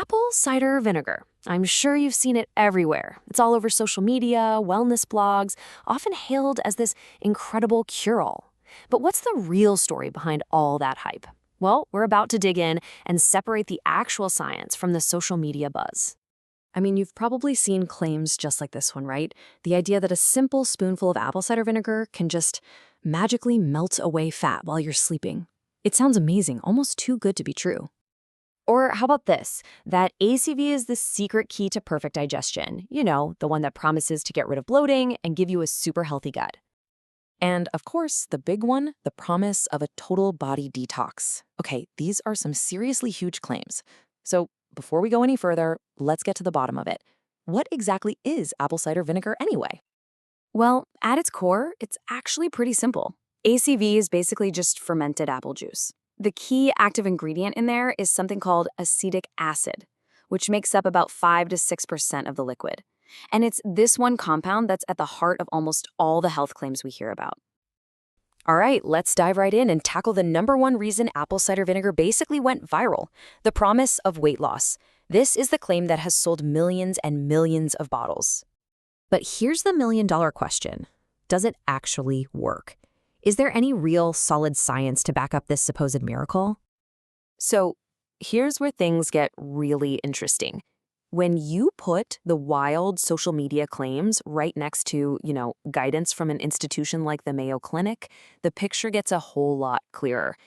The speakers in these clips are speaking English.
Apple cider vinegar. I'm sure you've seen it everywhere. It's all over social media, wellness blogs, often hailed as this incredible cure-all. But what's the real story behind all that hype? Well, we're about to dig in and separate the actual science from the social media buzz. I mean, you've probably seen claims just like this one, right? The idea that a simple spoonful of apple cider vinegar can just magically melt away fat while you're sleeping. It sounds amazing, almost too good to be true. Or how about this, that ACV is the secret key to perfect digestion. You know, the one that promises to get rid of bloating and give you a super healthy gut. And of course, the big one, the promise of a total body detox. Okay, these are some seriously huge claims. So before we go any further, let's get to the bottom of it. What exactly is apple cider vinegar anyway? Well, at its core, it's actually pretty simple. ACV is basically just fermented apple juice. The key active ingredient in there is something called acetic acid, which makes up about 5 to 6% of the liquid. And it's this one compound that's at the heart of almost all the health claims we hear about. All right, let's dive right in and tackle the #1 reason apple cider vinegar basically went viral, the promise of weight loss. This is the claim that has sold millions and millions of bottles. But here's the $1,000,000 question. Does it actually work? Is there any real solid science to back up this supposed miracle? So here's where things get really interesting. When you put the wild social media claims right next to, guidance from an institution like the Mayo Clinic, the picture gets a whole lot clearer.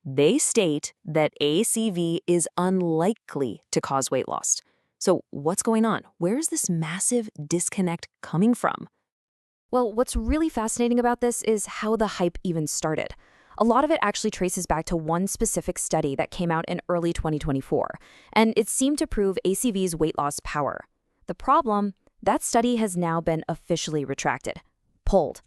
They state that ACV is unlikely to cause weight loss. So what's going on? Where is this massive disconnect coming from? Well, what's really fascinating about this is how the hype even started. A lot of it actually traces back to one specific study that came out in early 2024, and it seemed to prove ACV's weight loss power. The problem, that study has now been officially retracted, pulled.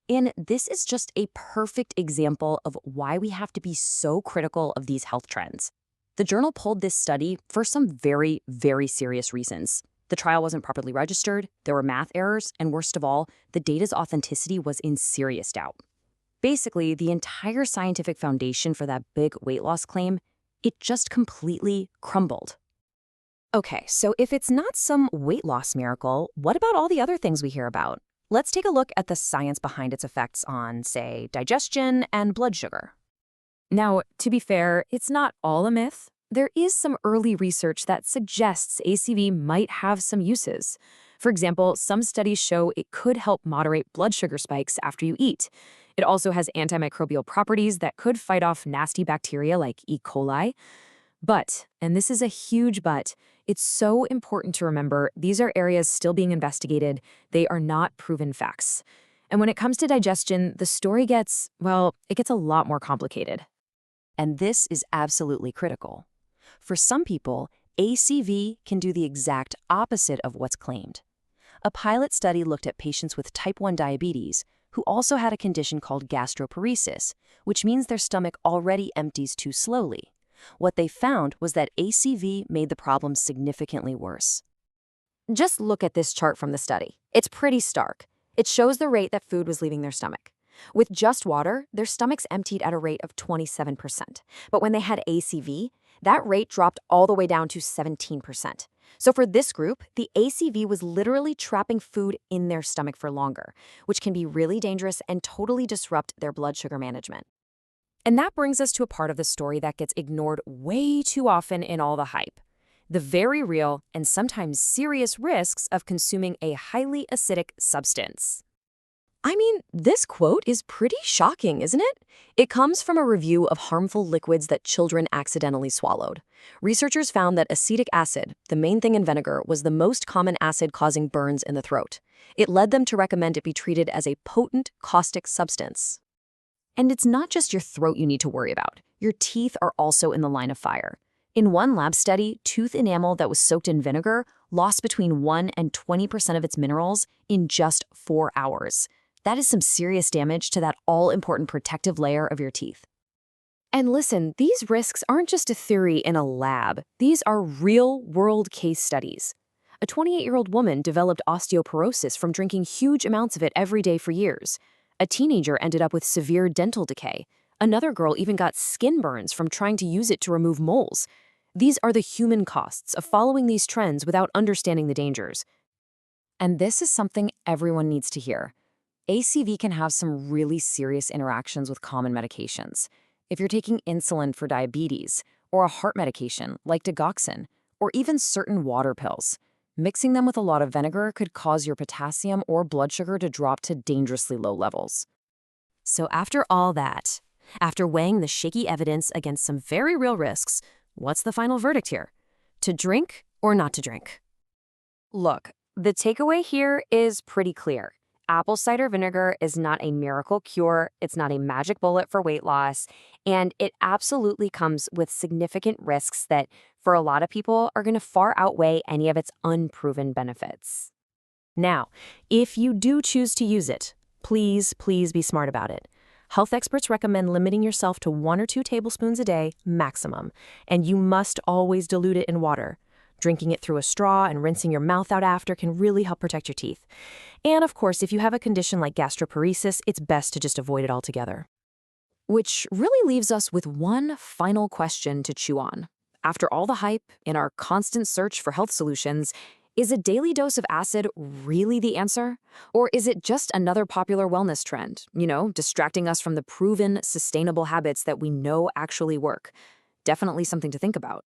And this is just a perfect example of why we have to be so critical of these health trends. The journal pulled this study for some very, very serious reasons. The trial wasn't properly registered, there were math errors, and worst of all, the data's authenticity was in serious doubt. Basically, the entire scientific foundation for that big weight loss claim, it just completely crumbled. Okay, so if it's not some weight loss miracle, what about all the other things we hear about? Let's take a look at the science behind its effects on, say, digestion and blood sugar. Now, to be fair, it's not all a myth. There is some early research that suggests ACV might have some uses. For example, some studies show it could help moderate blood sugar spikes after you eat. It also has antimicrobial properties that could fight off nasty bacteria like E. coli. But, and this is a huge but, it's so important to remember these are areas still being investigated. They are not proven facts. And when it comes to digestion, the story gets, it gets a lot more complicated. And this is absolutely critical. For some people, ACV can do the exact opposite of what's claimed. A pilot study looked at patients with type 1 diabetes who also had a condition called gastroparesis, which means their stomach already empties too slowly. What they found was that ACV made the problem significantly worse. Just look at this chart from the study. It's pretty stark. It shows the rate that food was leaving their stomach. With just water, their stomachs emptied at a rate of 27%. But when they had ACV, that rate dropped all the way down to 17%. So for this group, the ACV was literally trapping food in their stomach for longer, which can be really dangerous and totally disrupt their blood sugar management. And that brings us to a part of the story that gets ignored way too often in all the hype. The very real and sometimes serious risks of consuming a highly acidic substance. I mean, this quote is pretty shocking, isn't it? It comes from a review of harmful liquids that children accidentally swallowed. Researchers found that acetic acid, the main thing in vinegar, was the most common acid causing burns in the throat. It led them to recommend it be treated as a potent caustic substance. And it's not just your throat you need to worry about. Your teeth are also in the line of fire. In one lab study, tooth enamel that was soaked in vinegar lost between 1 and 20% of its minerals in just 4 hours. That is some serious damage to that all-important protective layer of your teeth. And listen, these risks aren't just a theory in a lab. These are real-world case studies. A 28-year-old woman developed osteoporosis from drinking huge amounts of it every day for years. A teenager ended up with severe dental decay. Another girl even got skin burns from trying to use it to remove moles. These are the human costs of following these trends without understanding the dangers. And this is something everyone needs to hear. ACV can have some really serious interactions with common medications. If you're taking insulin for diabetes, or a heart medication like digoxin, or even certain water pills, mixing them with a lot of vinegar could cause your potassium or blood sugar to drop to dangerously low levels. So after all that, after weighing the shaky evidence against some very real risks, what's the final verdict here? To drink or not to drink? Look, the takeaway here is pretty clear. Apple cider vinegar is not a miracle cure, it's not a magic bullet for weight loss, and it absolutely comes with significant risks that, for a lot of people, are going to far outweigh any of its unproven benefits. Now, if you do choose to use it, please be smart about it. Health experts recommend limiting yourself to 1 or 2 tablespoons a day maximum, and you must always dilute it in water. Drinking it through a straw and rinsing your mouth out after can really help protect your teeth. And of course, if you have a condition like gastroparesis, it's best to just avoid it altogether. Which really leaves us with one final question to chew on. After all the hype in our constant search for health solutions, is a daily dose of acid really the answer? Or is it just another popular wellness trend, distracting us from the proven, sustainable habits that we know actually work? Definitely something to think about.